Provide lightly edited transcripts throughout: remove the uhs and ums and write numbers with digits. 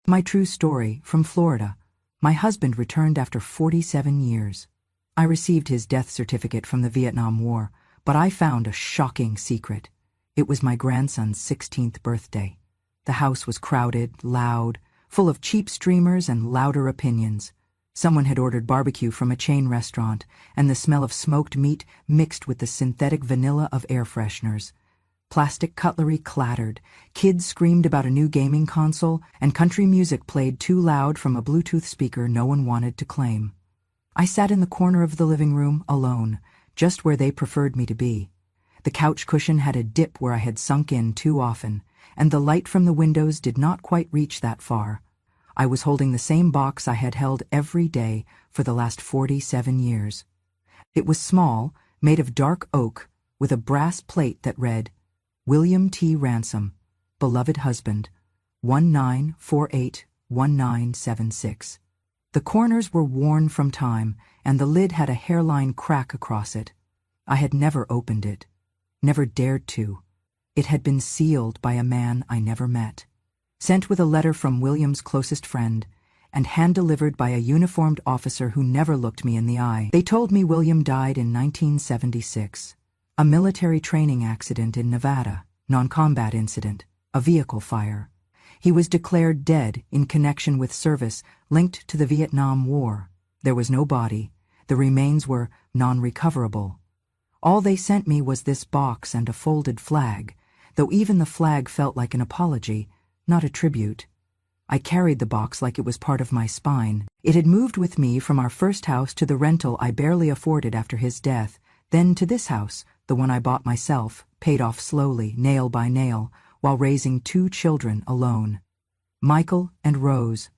My true story, from Florida. My husband returned after 47 years. I received his death certificate from the Vietnam War, but I found a shocking secret. It was my grandson's 16th birthday. The house was crowded, loud, full of cheap streamers and louder opinions. Someone had ordered barbecue from a chain restaurant, and the smell of smoked meat mixed with the synthetic vanilla of air fresheners. Plastic cutlery clattered, kids screamed about a new gaming console, and country music played too loud from a Bluetooth speaker no one wanted to claim. I sat in the corner of the living room, alone, just where they preferred me to be. The couch cushion had a dip where I had sunk in too often, and the light from the windows did not quite reach that far. I was holding the same box I had held every day for the last 47 years. It was small, made of dark oak, with a brass plate that read, William T. Ransom, beloved husband, 1948-1976. The corners were worn from time, and the lid had a hairline crack across it. I had never opened it. Never dared to. It had been sealed by a man I never met. Sent with a letter from William's closest friend, and hand-delivered by a uniformed officer who never looked me in the eye. They told me William died in 1976. A military training accident in Nevada, non-combat incident, a vehicle fire. He was declared dead in connection with service linked to the Vietnam War. There was no body. The remains were non-recoverable. All they sent me was this box and a folded flag, though even the flag felt like an apology, not a tribute. I carried the box like it was part of my spine. It had moved with me from our first house to the rental I barely afforded after his death, then to this house, the one I bought myself, paid off slowly, nail by nail, while raising 2 children alone. Michael and Rose.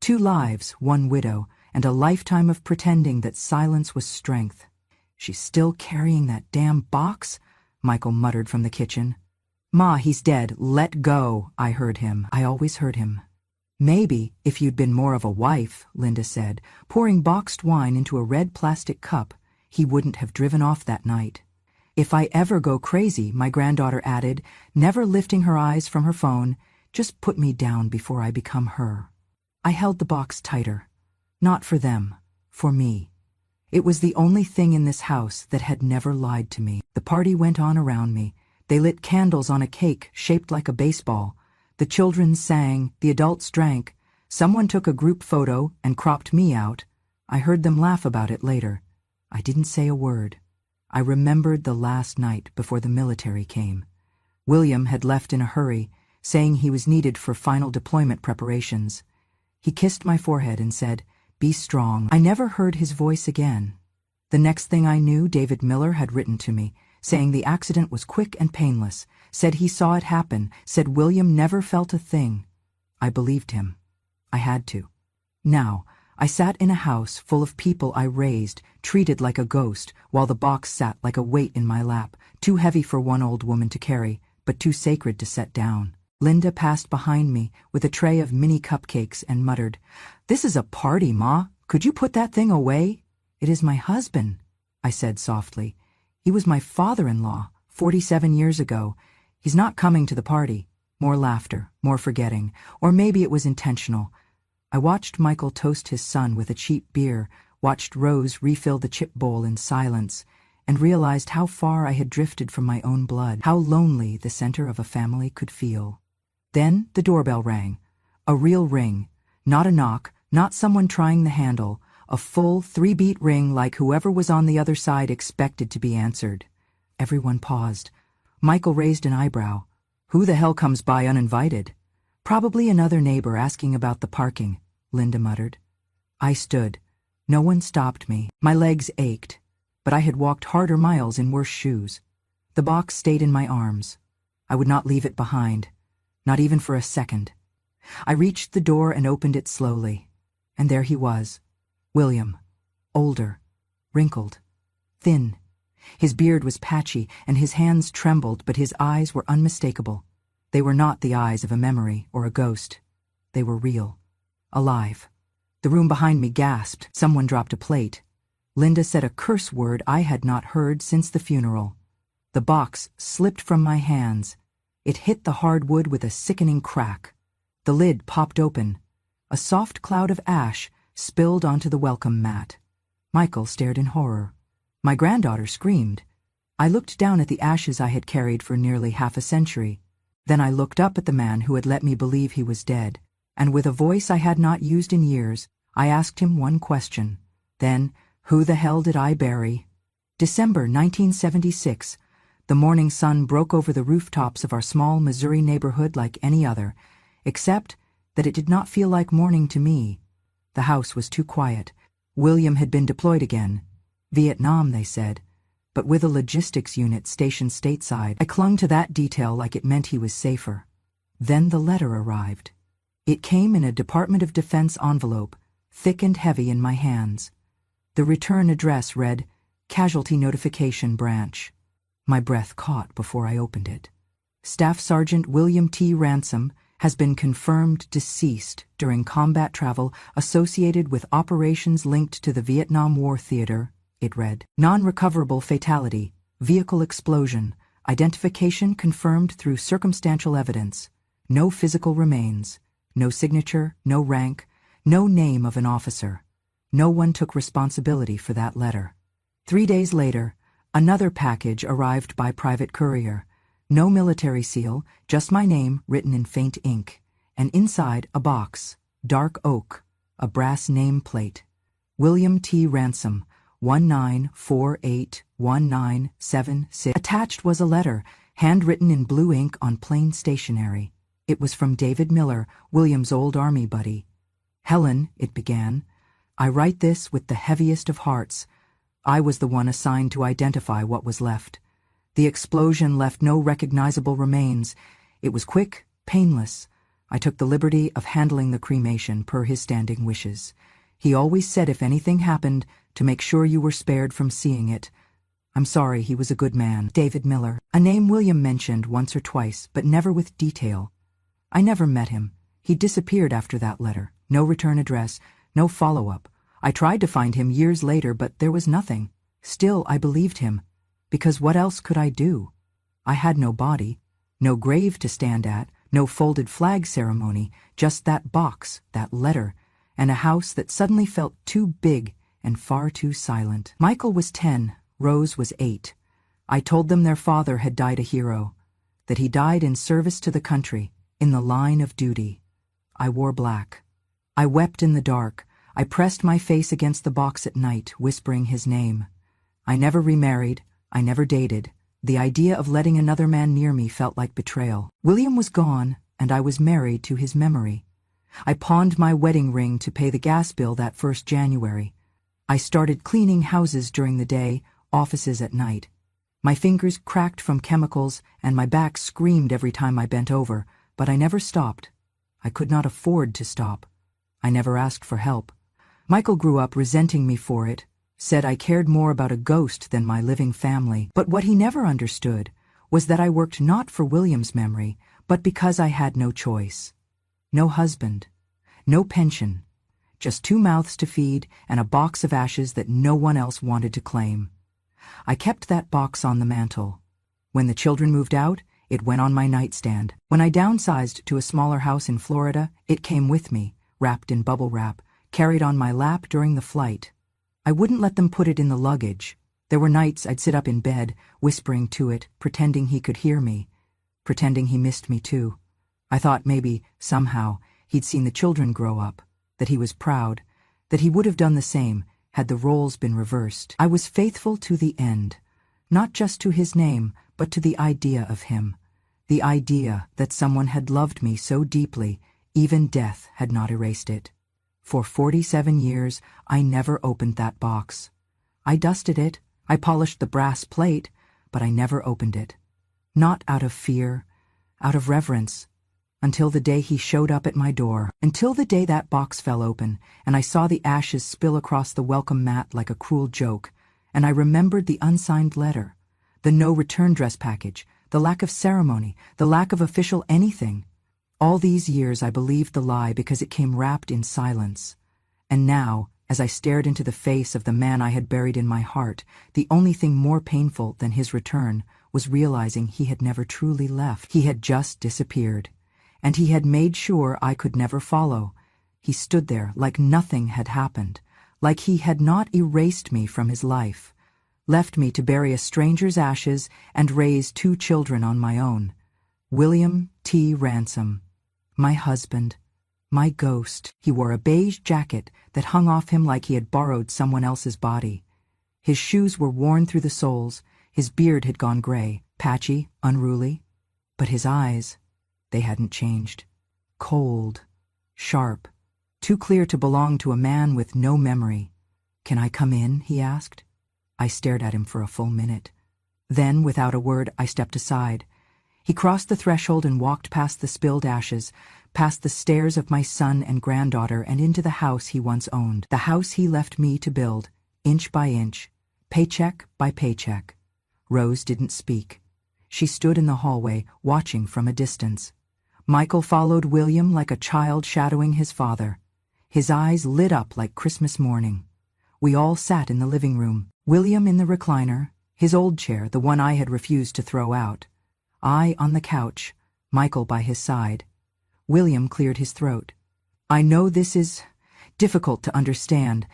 2 lives, 1 widow, and a lifetime of pretending that silence was strength. She's still carrying that damn box? Michael muttered from the kitchen. Ma, he's dead. Let go, I heard him. I always heard him. Maybe, if you'd been more of a wife, Linda said, pouring boxed wine into a red plastic cup, he wouldn't have driven off that night. If I ever go crazy, my granddaughter added, never lifting her eyes from her phone, just put me down before I become her. I held the box tighter. Not for them, for me. It was the only thing in this house that had never lied to me. The party went on around me. They lit candles on a cake shaped like a baseball. The children sang, the adults drank. Someone took a group photo and cropped me out. I heard them laugh about it later. I didn't say a word. I remembered the last night before the military came. William had left in a hurry, saying he was needed for final deployment preparations. He kissed my forehead and said, "Be strong." I never heard his voice again. The next thing I knew, David Miller had written to me, saying the accident was quick and painless, said he saw it happen, said William never felt a thing. I believed him. I had to. Now, I sat in a house full of people I raised, treated like a ghost, while the box sat like a weight in my lap, too heavy for one old woman to carry, but too sacred to set down. Linda passed behind me with a tray of mini cupcakes and muttered, "This is a party, Ma. Could you put that thing away?" "It is my husband," I said softly. "He was my father-in-law, 47 years ago. He's not coming to the party." More laughter, more forgetting, or maybe it was intentional. I watched Michael toast his son with a cheap beer, watched Rose refill the chip bowl in silence, and realized how far I had drifted from my own blood, how lonely the center of a family could feel. Then the doorbell rang. A real ring. Not a knock, not someone trying the handle. A full 3-beat ring like whoever was on the other side expected to be answered. Everyone paused. Michael raised an eyebrow. "Who the hell comes by uninvited?" "Probably another neighbor asking about the parking," Linda muttered. I stood. No one stopped me. My legs ached, but I had walked harder miles in worse shoes. The box stayed in my arms. I would not leave it behind. Not even for a second. I reached the door and opened it slowly. And there he was. William. Older. Wrinkled. Thin. His beard was patchy, and his hands trembled, but his eyes were unmistakable. They were not the eyes of a memory or a ghost. They were real. Alive. The room behind me gasped. Someone dropped a plate. Linda said a curse word I had not heard since the funeral. The box slipped from my hands. It hit the hard wood with a sickening crack. The lid popped open. A soft cloud of ash spilled onto the welcome mat. Michael stared in horror. My granddaughter screamed. I looked down at the ashes I had carried for nearly half a century. Then I looked up at the man who had let me believe he was dead, and with a voice I had not used in years, I asked him one question. Then, who the hell did I bury? December 1976. The morning sun broke over the rooftops of our small Missouri neighborhood like any other, except that it did not feel like morning to me. The house was too quiet. William had been deployed again. Vietnam, they said, but with a logistics unit stationed stateside. I clung to that detail like it meant he was safer. Then the letter arrived. It came in a Department of Defense envelope, thick and heavy in my hands. The return address read, Casualty Notification Branch. My breath caught before I opened it. Staff Sergeant William T. Ransom has been confirmed deceased during combat travel associated with operations linked to the Vietnam War theater, it read. Non-recoverable fatality, vehicle explosion, identification confirmed through circumstantial evidence, no physical remains, no signature, no rank, no name of an officer. No one took responsibility for that letter. 3 days later, another package arrived by private courier. No military seal, just my name written in faint ink, and inside a box, dark oak, a brass nameplate. William T. Ransom, 19481976. Attached was a letter, handwritten in blue ink on plain stationery. It was from David Miller, William's old army buddy. Helen, it began, I write this with the heaviest of hearts. I was the one assigned to identify what was left. The explosion left no recognizable remains. It was quick, painless. I took the liberty of handling the cremation per his standing wishes. He always said if anything happened, to make sure you were spared from seeing it. I'm sorry, he was a good man. David Miller, a name William mentioned once or twice, but never with detail. I never met him. He disappeared after that letter. No return address, no follow-up. I tried to find him years later, but there was nothing. Still, I believed him. Because what else could I do? I had no body, no grave to stand at, no folded flag ceremony, just that box, that letter, and a house that suddenly felt too big and far too silent. Michael was 10, Rose was 8. I told them their father had died a hero, that he died in service to the country, in the line of duty. I wore black. I wept in the dark. I pressed my face against the box at night, whispering his name. I never remarried. I never dated. The idea of letting another man near me felt like betrayal. William was gone, and I was married to his memory. I pawned my wedding ring to pay the gas bill that first January. I started cleaning houses during the day, offices at night. My fingers cracked from chemicals, and my back screamed every time I bent over, but I never stopped. I could not afford to stop. I never asked for help. Michael grew up resenting me for it, said I cared more about a ghost than my living family. But what he never understood was that I worked not for William's memory, but because I had no choice. No husband, no pension, just 2 mouths to feed and a box of ashes that no one else wanted to claim. I kept that box on the mantel. When the children moved out, it went on my nightstand. When I downsized to a smaller house in Florida, it came with me, wrapped in bubble wrap, carried on my lap during the flight. I wouldn't let them put it in the luggage. There were nights I'd sit up in bed, whispering to it, pretending he could hear me, pretending he missed me too. I thought maybe, somehow, he'd seen the children grow up, that he was proud, that he would have done the same had the roles been reversed. I was faithful to the end, not just to his name, but to the idea of him, the idea that someone had loved me so deeply, even death had not erased it. For 47 years, I never opened that box. I dusted it, I polished the brass plate, but I never opened it. Not out of fear, out of reverence, until the day he showed up at my door, until the day that box fell open, and I saw the ashes spill across the welcome mat like a cruel joke, and I remembered the unsigned letter, the no-return dress package, the lack of ceremony, the lack of official anything. All these years I believed the lie because it came wrapped in silence. And now, as I stared into the face of the man I had buried in my heart, the only thing more painful than his return was realizing he had never truly left. He had just disappeared. And he had made sure I could never follow. He stood there like nothing had happened, like he had not erased me from his life, left me to bury a stranger's ashes and raise 2 children on my own. William T. Ransom. My husband. My ghost. He wore a beige jacket that hung off him like he had borrowed someone else's body. His shoes were worn through the soles, his beard had gone gray, patchy, unruly. But his eyes, they hadn't changed. Cold, sharp, too clear to belong to a man with no memory. "Can I come in?" he asked. I stared at him for a full minute. Then, without a word, I stepped aside. He crossed the threshold and walked past the spilled ashes, past the stairs of my son and granddaughter, and into the house he once owned, the house he left me to build, inch by inch, paycheck by paycheck. Rose didn't speak. She stood in the hallway, watching from a distance. Michael followed William like a child shadowing his father. His eyes lit up like Christmas morning. We all sat in the living room, William in the recliner, his old chair, the one I had refused to throw out. I on the couch, Michael by his side. William cleared his throat. "I know this is difficult to understand.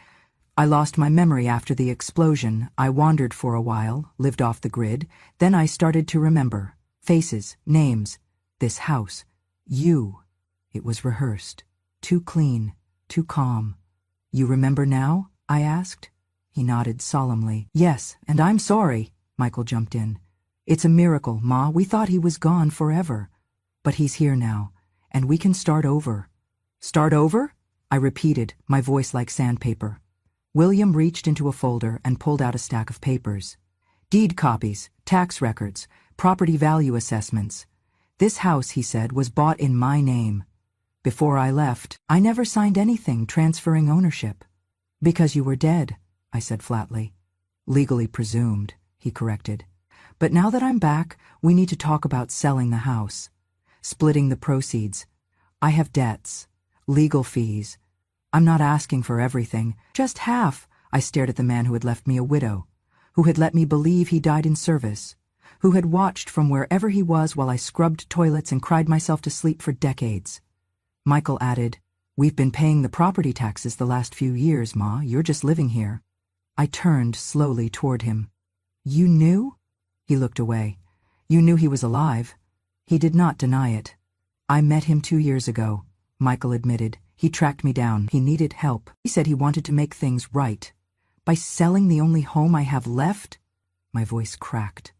I lost my memory after the explosion. I wandered for a while, lived off the grid. Then I started to remember. Faces, names, this house. You." It was rehearsed. Too clean, too calm. "You remember now?" I asked. He nodded solemnly. "Yes, and I'm sorry," Michael jumped in. "It's a miracle, Ma. We thought he was gone forever. But he's here now, and we can start over." "Start over?" I repeated, my voice like sandpaper. William reached into a folder and pulled out a stack of papers. Deed copies, tax records, property value assessments. "This house," he said, "was bought in my name. Before I left, I never signed anything transferring ownership." "Because you were dead," I said flatly. "Legally presumed," he corrected. "But now that I'm back, we need to talk about selling the house. Splitting the proceeds. I have debts, legal fees. I'm not asking for everything, just half." I stared at the man who had left me a widow, who had let me believe he died in service, who had watched from wherever he was while I scrubbed toilets and cried myself to sleep for decades. Michael added, "We've been paying the property taxes the last few years, Ma. You're just living here." I turned slowly toward him. "You knew?" He looked away. "You knew he was alive." He did not deny it. "I met him 2 years ago," Michael admitted. "He tracked me down. He needed help. He said he wanted to make things right. By selling the only home I have left?" My voice cracked.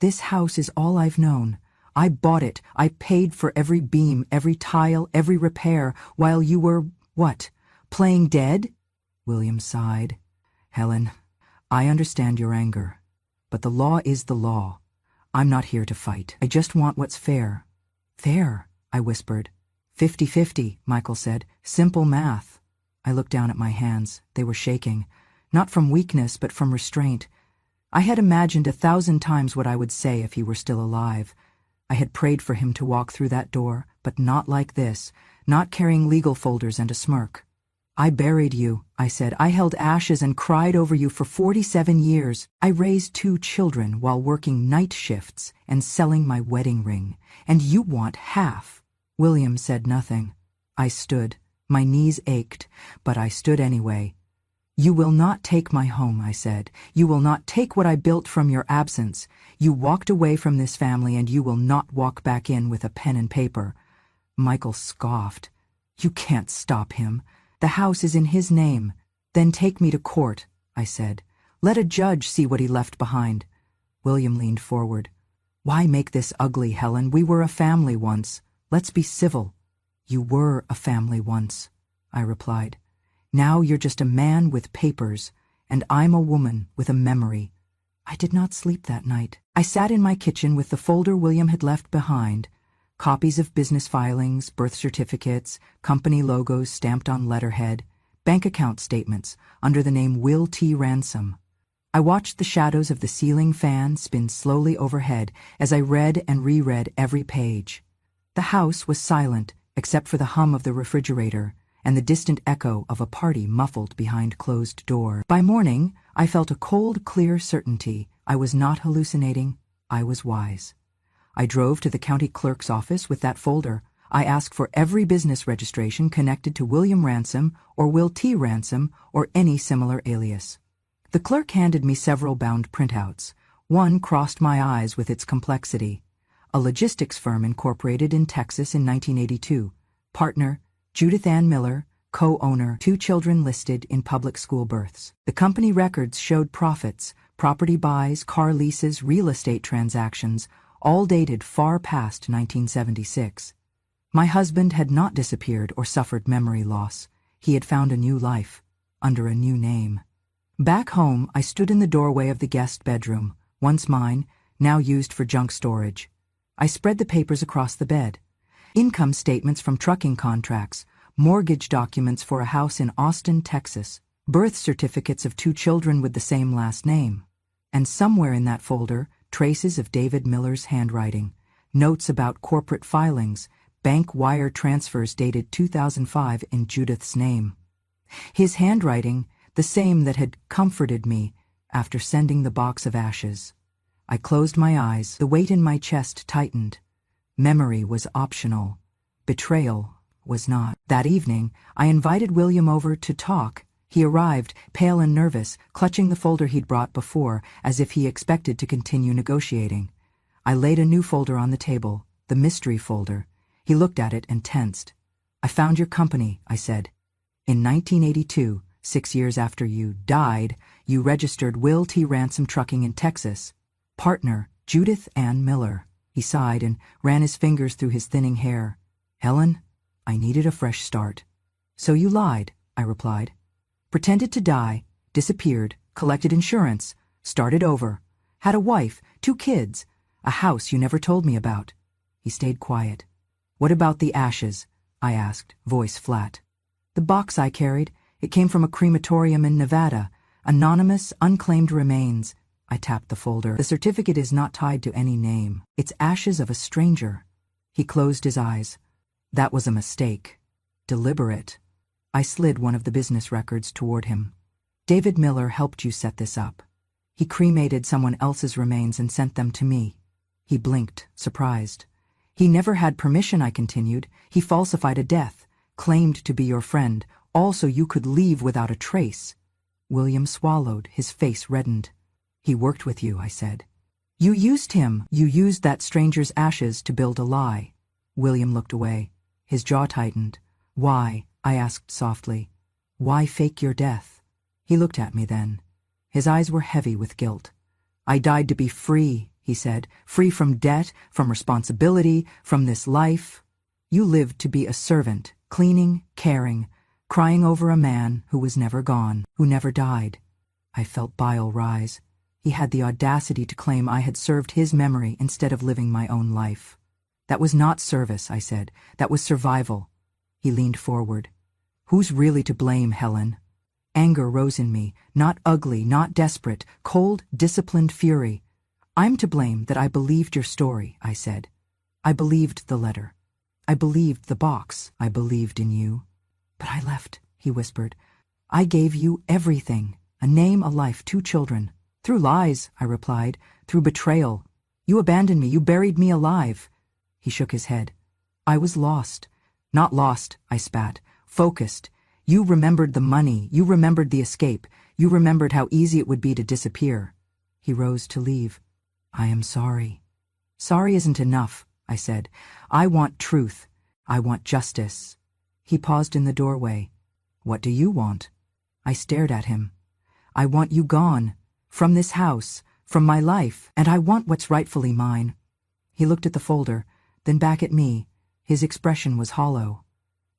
"This house is all I've known. I bought it. I paid for every beam, every tile, every repair, while you were, what, playing dead?" William sighed. "Helen, I understand your anger, but the law is the law. I'm not here to fight. I just want what's fair." "Fair?" I whispered. 50-50, Michael said. "Simple math." I looked down at my hands. They were shaking, not from weakness but from restraint. I had imagined 1,000 times what I would say if he were still alive. I had prayed for him to walk through that door, but not like this, not carrying legal folders and a smirk. "I buried you," I said. "I held ashes and cried over you for 47 years. I raised 2 children while working night shifts and selling my wedding ring. And you want half." William said nothing. I stood. My knees ached, but I stood anyway. "You will not take my home," I said. "You will not take what I built from your absence. You walked away from this family, and you will not walk back in with a pen and paper." Michael scoffed. "You can't stop him. The house is in his name." "Then take me to court," I said. "Let a judge see what he left behind." William leaned forward. "Why make this ugly, Helen? We were a family once. Let's be civil." "You were a family once," I replied. "Now you're just a man with papers, and I'm a woman with a memory." I did not sleep that night. I sat in my kitchen with the folder William had left behind, copies of business filings, birth certificates, company logos stamped on letterhead, bank account statements under the name Will T. Ransom. I watched the shadows of the ceiling fan spin slowly overhead as I read and reread every page. The house was silent except for the hum of the refrigerator and the distant echo of a party muffled behind closed doors. By morning, I felt a cold, clear certainty. I was not hallucinating. I was wise. I drove to the county clerk's office with that folder. I ask for every business registration connected to William Ransom or Will T. Ransom or any similar alias. The clerk handed me several bound printouts. One crossed my eyes with its complexity. A logistics firm incorporated in Texas in 1982. Partner, Judith Ann Miller. Co-owner, 2 children listed in public school births. The company records showed profits, property buys, car leases, real estate transactions, all dated far past 1976. My husband had not disappeared or suffered memory loss. He had found a new life, under a new name. Back home, I stood in the doorway of the guest bedroom, once mine, now used for junk storage. I spread the papers across the bed. Income statements from trucking contracts, mortgage documents for a house in Austin, Texas, birth certificates of 2 children with the same last name. And somewhere in that folder, traces of David Miller's handwriting, notes about corporate filings, bank wire transfers dated 2005 in Judith's name. His handwriting, the same that had comforted me after sending the box of ashes. I closed my eyes, the weight in my chest tightened. Memory was optional. Betrayal was not. That evening, I invited William over to talk. He arrived, pale and nervous, clutching the folder he'd brought before, as if he expected to continue negotiating. I laid a new folder on the table, the mystery folder. He looked at it and tensed. "I found your company," I said. "In 1982, 6 years after you died, you registered Will T. Ransom Trucking in Texas. Partner, Judith Ann Miller." He sighed and ran his fingers through his thinning hair. "Helen, I needed a fresh start." "So you lied," I replied. "Pretended to die, disappeared, collected insurance, started over, had a wife, 2 kids, a house you never told me about." He stayed quiet. "What about the ashes?" I asked, voice flat. "The box I carried, it came from a crematorium in Nevada. Anonymous, unclaimed remains." I tapped the folder. "The certificate is not tied to any name. It's ashes of a stranger." He closed his eyes. "That was a mistake. Deliberate." I slid one of the business records toward him. "David Miller helped you set this up. He cremated someone else's remains and sent them to me." He blinked, surprised. "He never had permission," I continued. "He falsified a death, claimed to be your friend, all so you could leave without a trace." William swallowed, his face reddened. "He worked with you," I said. "You used him. You used that stranger's ashes to build a lie." William looked away. His jaw tightened. "Why?" I asked softly. "Why fake your death?" He looked at me then. His eyes were heavy with guilt. "I died to be free," he said. "Free from debt, from responsibility, from this life. You lived to be a servant, cleaning, caring, crying over a man who was never gone, who never died." I felt bile rise. He had the audacity to claim I had served his memory instead of living my own life. "That was not service," I said. "That was survival." He leaned forward. "Who's really to blame, Helen?" Anger rose in me, not ugly, not desperate, cold, disciplined fury. "I'm to blame that I believed your story," I said. "I believed the letter. I believed the box. I believed in you." "But I left," he whispered. "I gave you everything, a name, a life, 2 children. Through lies," I replied, "through betrayal. You abandoned me, you buried me alive." He shook his head. "I was lost." "Not lost," I spat. "Focused. You remembered the money, you remembered the escape, you remembered how easy it would be to disappear." He rose to leave. "I am sorry." "Sorry isn't enough," I said. "I want truth. I want justice." He paused in the doorway. "What do you want?" I stared at him. "I want you gone. From this house. From my life. And I want what's rightfully mine." He looked at the folder, then back at me. His expression was hollow.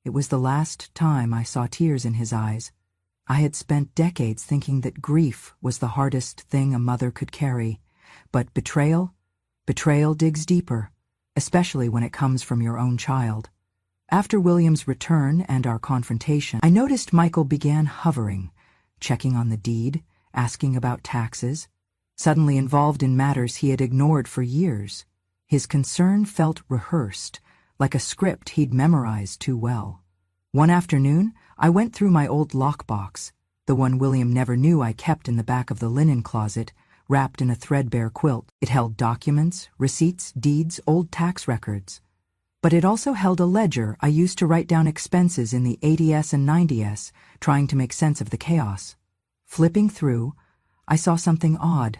It was the last time I saw tears in his eyes. I had spent decades thinking that grief was the hardest thing a mother could carry. But betrayal digs deeper, especially when it comes from your own child. After William's return and our confrontation, I noticed Michael began hovering, checking on the deed, asking about taxes, suddenly involved in matters he had ignored for years. His concern felt rehearsed, like a script he'd memorized too well. One afternoon, I went through my old lockbox, the one William never knew I kept in the back of the linen closet, wrapped in a threadbare quilt. It held documents, receipts, deeds, old tax records. But it also held a ledger I used to write down expenses in the 80s and 90s, trying to make sense of the chaos. Flipping through, I saw something odd.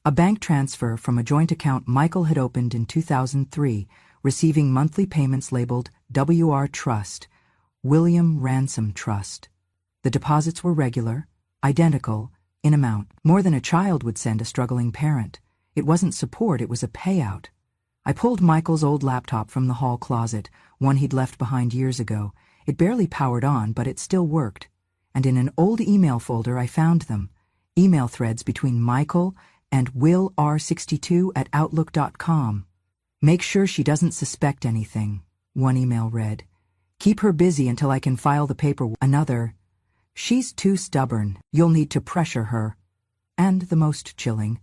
A bank transfer from a joint account Michael had opened in 2003, receiving monthly payments labeled WR Trust, William Ransom Trust. The deposits were regular, identical, in amount, more than a child would send a struggling parent. It wasn't support, it was a payout. I pulled Michael's old laptop from the hall closet, one he'd left behind years ago. It barely powered on, but it still worked. And in an old email folder I found them, email threads between Michael and willr62@outlook.com. Make sure she doesn't suspect anything, one email read. Keep her busy until I can file the paperwork. Another, she's too stubborn, you'll need to pressure her. And the most chilling,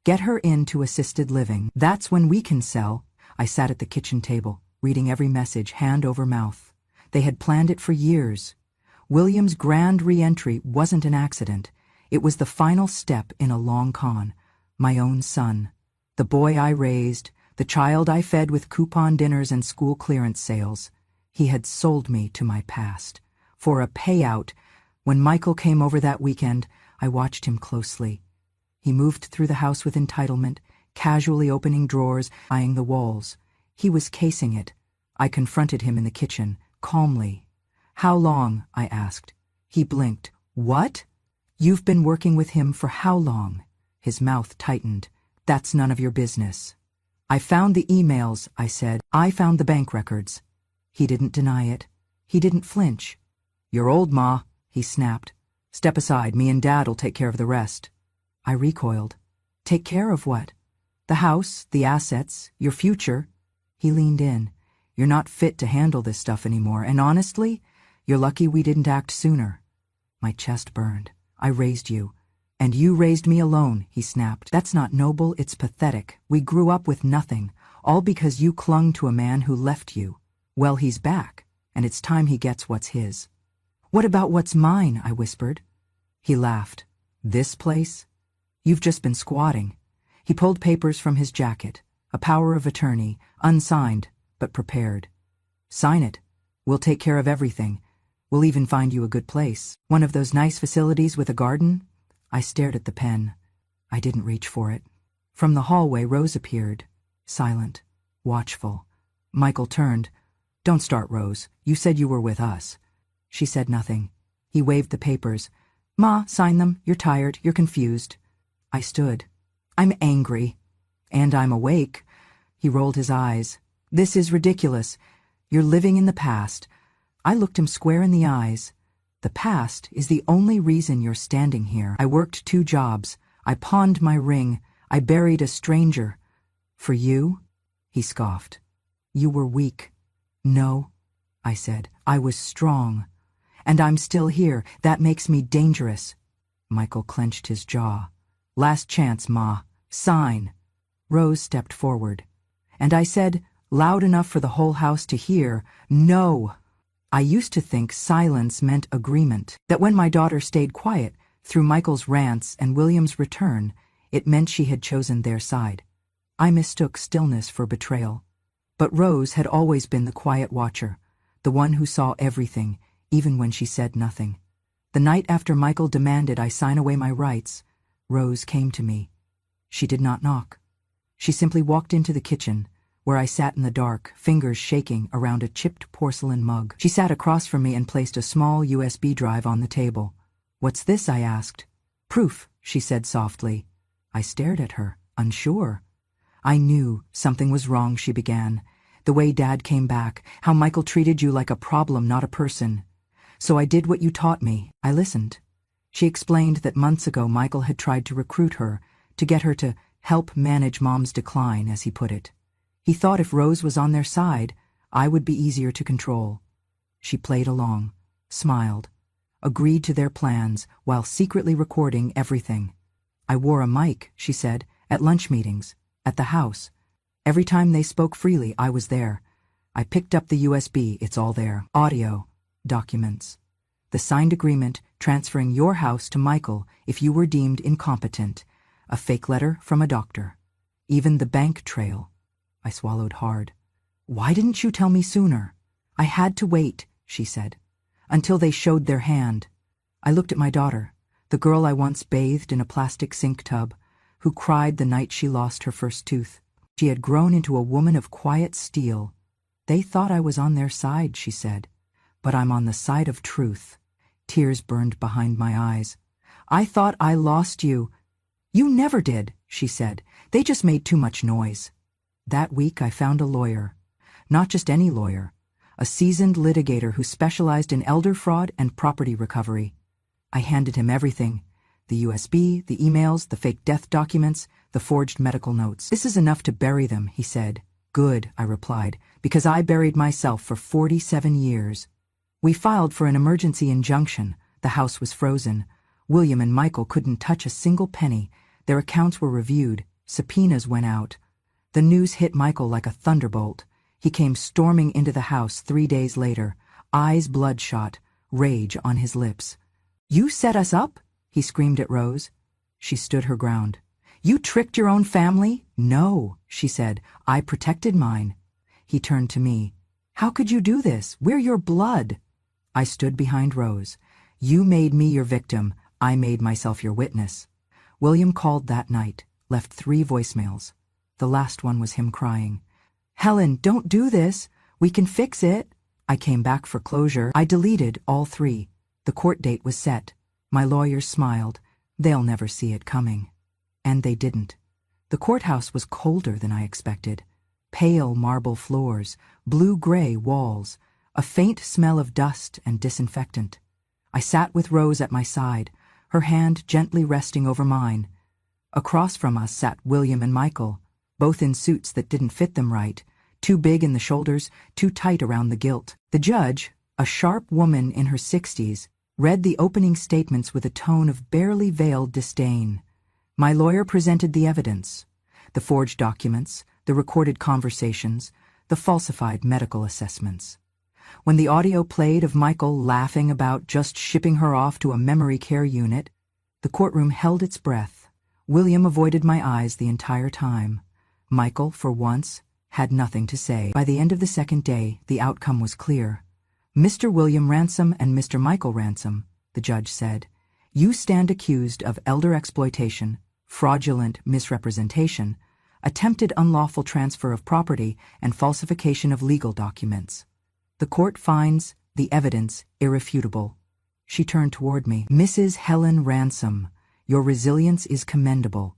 get her into assisted living. That's when we can sell. I sat at the kitchen table, reading every message hand over mouth. They had planned it for years. William's grand re-entry wasn't an accident. It was the final step in a long con. My own son, the boy I raised, the child I fed with coupon dinners and school clearance sales. He had sold me to my past. For a payout. When Michael came over that weekend, I watched him closely. He moved through the house with entitlement, casually opening drawers, eyeing the walls. He was casing it. I confronted him in the kitchen, calmly. How long? I asked. He blinked. What? You've been working with him for how long? His mouth tightened. That's none of your business. I found the emails, I said. I found the bank records. He didn't deny it. He didn't flinch. You're old, Ma, he snapped. Step aside, me and Dad'll take care of the rest. I recoiled. Take care of what? The house, the assets, your future. He leaned in. You're not fit to handle this stuff anymore, and honestly, you're lucky we didn't act sooner. My chest burned. I raised you. And you raised me alone, he snapped. That's not noble, it's pathetic. We grew up with nothing, all because you clung to a man who left you. Well, he's back, and it's time he gets what's his. What about what's mine? I whispered. He laughed. This place? You've just been squatting. He pulled papers from his jacket, a power of attorney, unsigned, but prepared. Sign it. We'll take care of everything. We'll even find you a good place. One of those nice facilities with a garden? I stared at the pen. I didn't reach for it. From the hallway, Rose appeared, silent, watchful. Michael turned. Don't start, Rose. You said you were with us. She said nothing. He waved the papers. Ma, sign them. You're tired. You're confused. I stood. I'm angry. And I'm awake. He rolled his eyes. This is ridiculous. You're living in the past. I looked him square in the eyes. The past is the only reason you're standing here. I worked 2 jobs. I pawned my ring. I buried a stranger. For you? He scoffed. You were weak. No, I said. I was strong. And I'm still here. That makes me dangerous. Michael clenched his jaw. Last chance, Ma. Sign. Rose stepped forward. And I said, loud enough for the whole house to hear, no. I used to think silence meant agreement, that when my daughter stayed quiet, through Michael's rants and William's return, it meant she had chosen their side. I mistook stillness for betrayal. But Rose had always been the quiet watcher, the one who saw everything, even when she said nothing. The night after Michael demanded I sign away my rights, Rose came to me. She did not knock. She simply walked into the kitchen, where I sat in the dark, fingers shaking around a chipped porcelain mug. She sat across from me and placed a small USB drive on the table. What's this? I asked. Proof, she said softly. I stared at her, unsure. I knew something was wrong, she began. The way Dad came back, how Michael treated you like a problem, not a person. So I did what you taught me. I listened. She explained that months ago Michael had tried to recruit her, to get her to help manage Mom's decline, as he put it. He thought if Rose was on their side, I would be easier to control. She played along, smiled, agreed to their plans while secretly recording everything. I wore a mic, she said, at lunch meetings, at the house. Every time they spoke freely, I was there. I picked up the USB, it's all there. Audio, documents. The signed agreement transferring your house to Michael if you were deemed incompetent. A fake letter from a doctor. Even the bank trail. I swallowed hard. Why didn't you tell me sooner? I had to wait, she said, until they showed their hand. I looked at my daughter, the girl I once bathed in a plastic sink tub, who cried the night she lost her first tooth. She had grown into a woman of quiet steel. They thought I was on their side, she said, but I'm on the side of truth. Tears burned behind my eyes. I thought I lost you. You never did, she said. They just made too much noise. That week I found a lawyer. Not just any lawyer. A seasoned litigator who specialized in elder fraud and property recovery. I handed him everything. The USB, the emails, the fake death documents, the forged medical notes. This is enough to bury them, he said. Good, I replied, because I buried myself for 47 years. We filed for an emergency injunction. The house was frozen. William and Michael couldn't touch a single penny. Their accounts were reviewed. Subpoenas went out. The news hit Michael like a thunderbolt. He came storming into the house 3 days later, eyes bloodshot, rage on his lips. You set us up? He screamed at Rose. She stood her ground. You tricked your own family? No, she said. I protected mine. He turned to me. How could you do this? We're your blood. I stood behind Rose. You made me your victim. I made myself your witness. William called that night, left 3 voicemails. The last one was him crying. Helen, don't do this. We can fix it. I came back for closure. I deleted all 3. The court date was set. My lawyers smiled. They'll never see it coming. And they didn't. The courthouse was colder than I expected. Pale marble floors, blue-gray walls, a faint smell of dust and disinfectant. I sat with Rose at my side, her hand gently resting over mine. Across from us sat William and Michael, both in suits that didn't fit them right, too big in the shoulders, too tight around the gilt. The judge, a sharp woman in her 60s, read the opening statements with a tone of barely veiled disdain. My lawyer presented the evidence, the forged documents, the recorded conversations, the falsified medical assessments. When the audio played of Michael laughing about just shipping her off to a memory care unit, the courtroom held its breath. William avoided my eyes the entire time. Michael, for once, had nothing to say. By the end of the second day, the outcome was clear. Mr. William Ransom and Mr. Michael Ransom, the judge said, you stand accused of elder exploitation, fraudulent misrepresentation, attempted unlawful transfer of property, and falsification of legal documents. The court finds the evidence irrefutable. She turned toward me. Mrs. Helen Ransom, your resilience is commendable.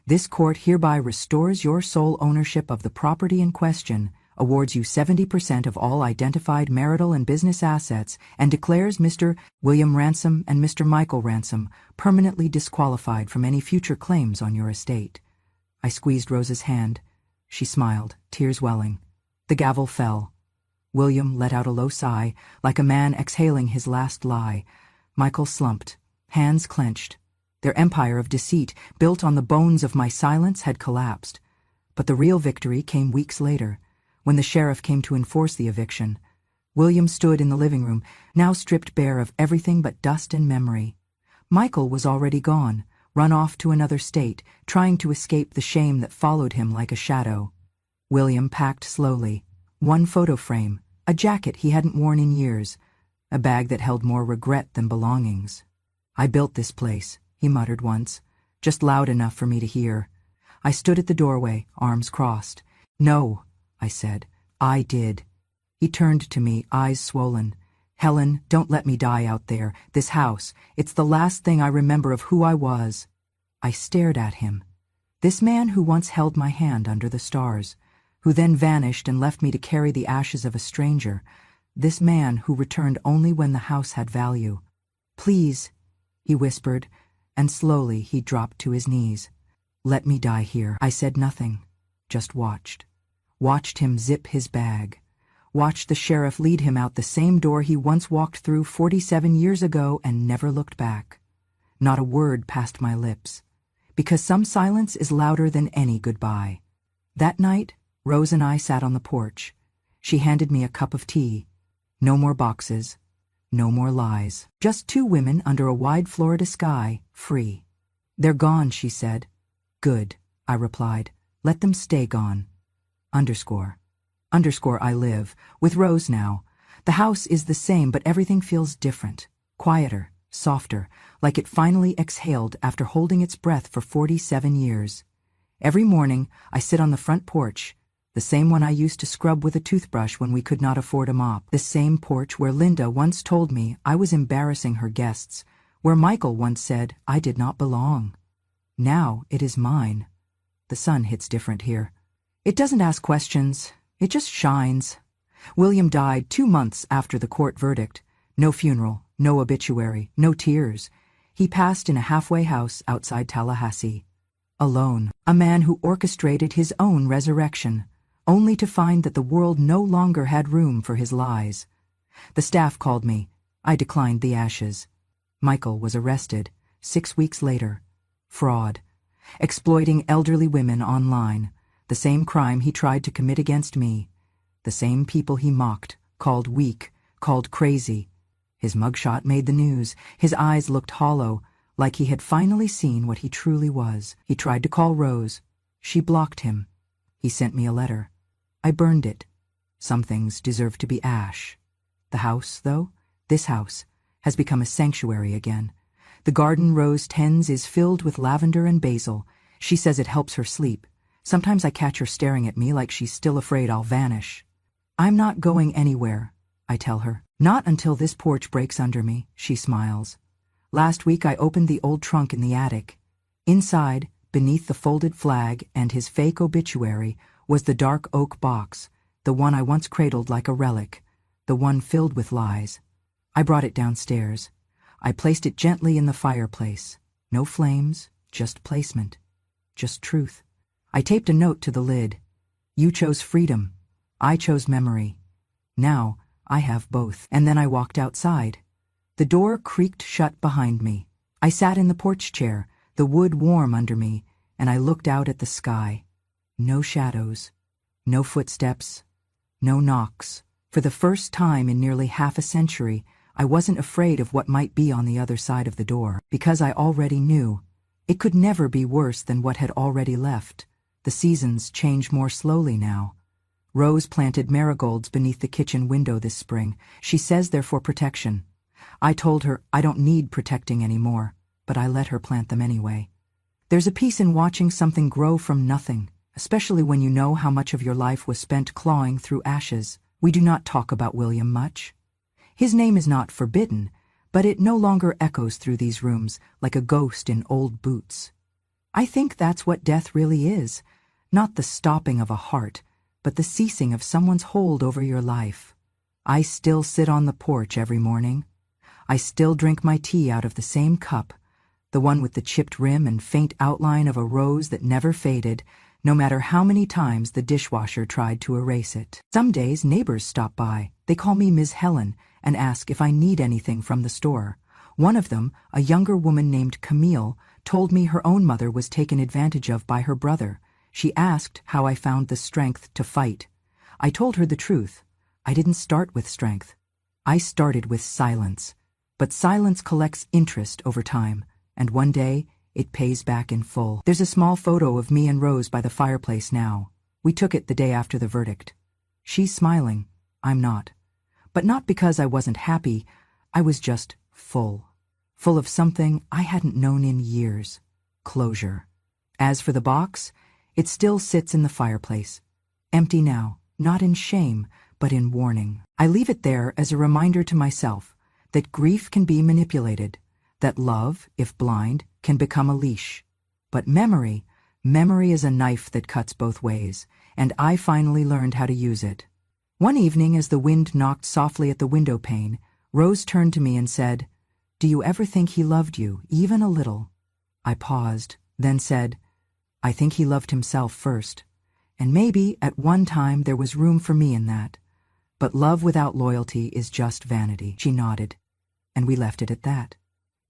This court hereby restores your sole ownership of the property in question, awards you 70% of all identified marital and business assets, and declares Mr. William Ransom and Mr. Michael Ransom permanently disqualified from any future claims on your estate. I squeezed Rose's hand. She smiled, tears welling. The gavel fell. William let out a low sigh, like a man exhaling his last lie. Michael slumped, hands clenched. Their empire of deceit, built on the bones of my silence, had collapsed. But the real victory came weeks later, when the sheriff came to enforce the eviction. William stood in the living room, now stripped bare of everything but dust and memory. Michael was already gone, run off to another state, trying to escape the shame that followed him like a shadow. William packed slowly. One photo frame, a jacket he hadn't worn in years, a bag that held more regret than belongings. I built this place, he muttered once, just loud enough for me to hear. I stood at the doorway, arms crossed. No, I said. I did. He turned to me, eyes swollen. Helen, don't let me die out there. This house, it's the last thing I remember of who I was. I stared at him. This man who once held my hand under the stars, who then vanished and left me to carry the ashes of a stranger. This man who returned only when the house had value. Please, he whispered, and slowly he dropped to his knees. Let me die here. I said nothing, just watched. Watched him zip his bag. Watched the sheriff lead him out the same door he once walked through 47 years ago and never looked back. Not a word passed my lips, because some silence is louder than any goodbye. That night, Rose and I sat on the porch. She handed me a cup of tea. No more boxes. No more lies. Just 2 women under a wide Florida sky, free. They're gone, she said. Good, I replied. Let them stay gone. ____. I live, with Rose now. The house is the same, but everything feels different. Quieter, softer, like it finally exhaled after holding its breath for 47 years. Every morning, I sit on the front porch, the same one I used to scrub with a toothbrush when we could not afford a mop. The same porch where Linda once told me I was embarrassing her guests, where Michael once said I did not belong. Now it is mine. The sun hits different here. It doesn't ask questions, it just shines. William died 2 months after the court verdict. No funeral, no obituary, no tears. He passed in a halfway house outside Tallahassee. Alone, a man who orchestrated his own resurrection, only to find that the world no longer had room for his lies. The staff called me. I declined the ashes. Michael was arrested 6 weeks later. Fraud. Exploiting elderly women online. The same crime he tried to commit against me. The same people he mocked, called weak, called crazy. His mugshot made the news. His eyes looked hollow, like he had finally seen what he truly was. He tried to call Rose. She blocked him. He sent me a letter. I burned it. Some things deserve to be ash. The house, though, this house, has become a sanctuary again. The garden Rose tends is filled with lavender and basil. She says it helps her sleep. Sometimes I catch her staring at me like she's still afraid I'll vanish. I'm not going anywhere, I tell her. Not until this porch breaks under me, she smiles. Last week I opened the old trunk in the attic. Inside, beneath the folded flag and his fake obituary, was the dark oak box, the one I once cradled like a relic, the one filled with lies. I brought it downstairs. I placed it gently in the fireplace. No flames, just placement, just truth. I taped a note to the lid. You chose freedom. I chose memory. Now, I have both. And then I walked outside. The door creaked shut behind me. I sat in the porch chair, the wood warm under me, and I looked out at the sky. No shadows. No footsteps. No knocks. For the first time in nearly half a century, I wasn't afraid of what might be on the other side of the door, because I already knew. It could never be worse than what had already left. The seasons change more slowly now. Rose planted marigolds beneath the kitchen window this spring. She says they're for protection. I told her I don't need protecting anymore, but I let her plant them anyway. There's a peace in watching something grow from nothing, especially when you know how much of your life was spent clawing through ashes. We do not talk about William much. His name is not forbidden, but it no longer echoes through these rooms like a ghost in old boots. I think that's what death really is, not the stopping of a heart, but the ceasing of someone's hold over your life. I still sit on the porch every morning. I still drink my tea out of the same cup, the one with the chipped rim and faint outline of a rose that never faded, no matter how many times the dishwasher tried to erase it. Some days neighbors stop by. They call me Ms. Helen and ask if I need anything from the store. One of them, a younger woman named Camille, told me her own mother was taken advantage of by her brother. She asked how I found the strength to fight. I told her the truth. I didn't start with strength. I started with silence. But silence collects interest over time, and one day it pays back in full. There's a small photo of me and Rose by the fireplace now. We took it the day after the verdict. She's smiling. I'm not. But not because I wasn't happy. I was just full. Full of something I hadn't known in years. Closure. As for the box, it still sits in the fireplace. Empty now, not in shame, but in warning. I leave it there as a reminder to myself that grief can be manipulated, that love, if blind, can become a leash. But memory is a knife that cuts both ways, and I finally learned how to use it. One evening, as the wind knocked softly at the window pane, Rose turned to me and said, "Do you ever think he loved you, even a little?" I paused, then said, "I think he loved himself first, and maybe at one time there was room for me in that. But love without loyalty is just vanity." She nodded, and we left it at that.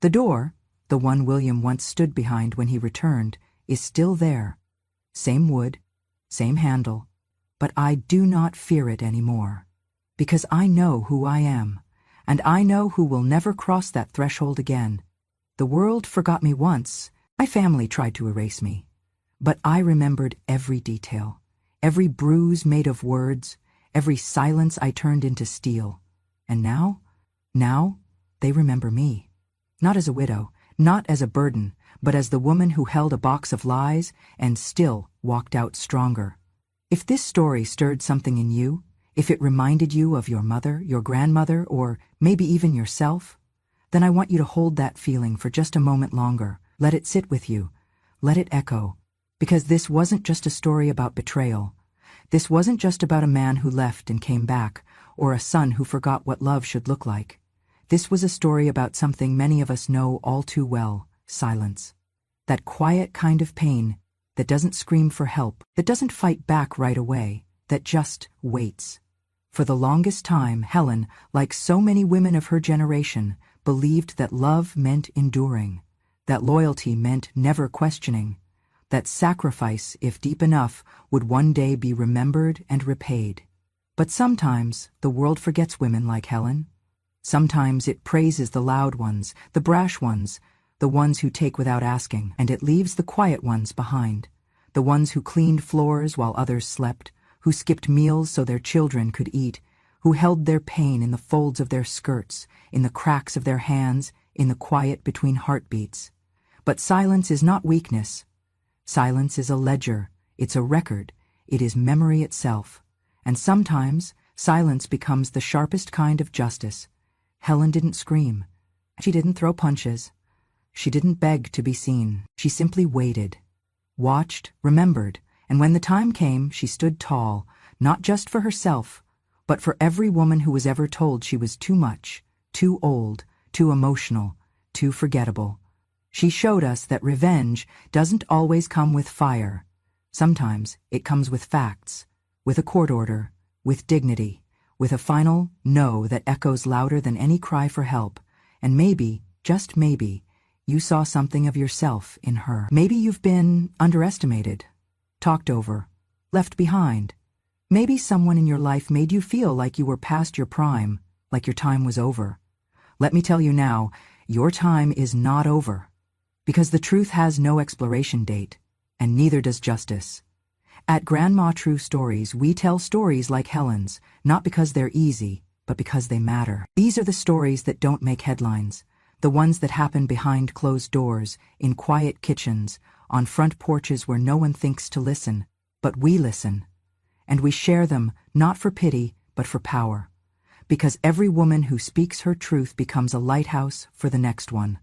The door, the one William once stood behind when he returned, is still there. Same wood, same handle, but I do not fear it anymore. Because I know who I am, and I know who will never cross that threshold again. The world forgot me once. My family tried to erase me. But I remembered every detail, every bruise made of words, Every silence I turned into steel. And now, they remember me. Not as a widow, not as a burden, but as the woman who held a box of lies and still walked out stronger. If this story stirred something in you, if it reminded you of your mother, your grandmother, or maybe even yourself, then I want you to hold that feeling for just a moment longer. Let it sit with you. Let it echo. Because this wasn't just a story about betrayal. This wasn't just about a man who left and came back, or a son who forgot what love should look like. This was a story about something many of us know all too well: silence. That quiet kind of pain that doesn't scream for help, that doesn't fight back right away, that just waits. For the longest time, Helen, like so many women of her generation, believed that love meant enduring, that loyalty meant never questioning, that sacrifice, if deep enough, would one day be remembered and repaid. But sometimes the world forgets women like Helen. Sometimes it praises the loud ones, the brash ones, the ones who take without asking, and it leaves the quiet ones behind, the ones who cleaned floors while others slept, who skipped meals so their children could eat, who held their pain in the folds of their skirts, in the cracks of their hands, in the quiet between heartbeats. But silence is not weakness. Silence is a ledger, it's a record, it is memory itself. And sometimes, silence becomes the sharpest kind of justice. Helen didn't scream. She didn't throw punches. She didn't beg to be seen. She simply waited, watched, remembered, and when the time came, she stood tall, not just for herself, but for every woman who was ever told she was too much, too old, too emotional, too forgettable. She showed us that revenge doesn't always come with fire. Sometimes it comes with facts, with a court order, with dignity, with a final no that echoes louder than any cry for help. And maybe, just maybe, you saw something of yourself in her. Maybe you've been underestimated, talked over, left behind. Maybe someone in your life made you feel like you were past your prime, like your time was over. Let me tell you now, your time is not over. Because the truth has no expiration date, and neither does justice. At Grandma True Stories, we tell stories like Helen's, not because they're easy, but because they matter. These are the stories that don't make headlines, the ones that happen behind closed doors, in quiet kitchens, on front porches where no one thinks to listen, but we listen. And we share them, not for pity, but for power. Because every woman who speaks her truth becomes a lighthouse for the next one.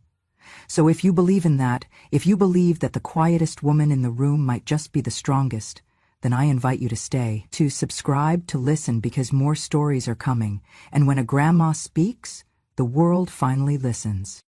So if you believe in that, if you believe that the quietest woman in the room might just be the strongest, then I invite you to stay, to subscribe, to listen, because more stories are coming, and when a grandma speaks, the world finally listens.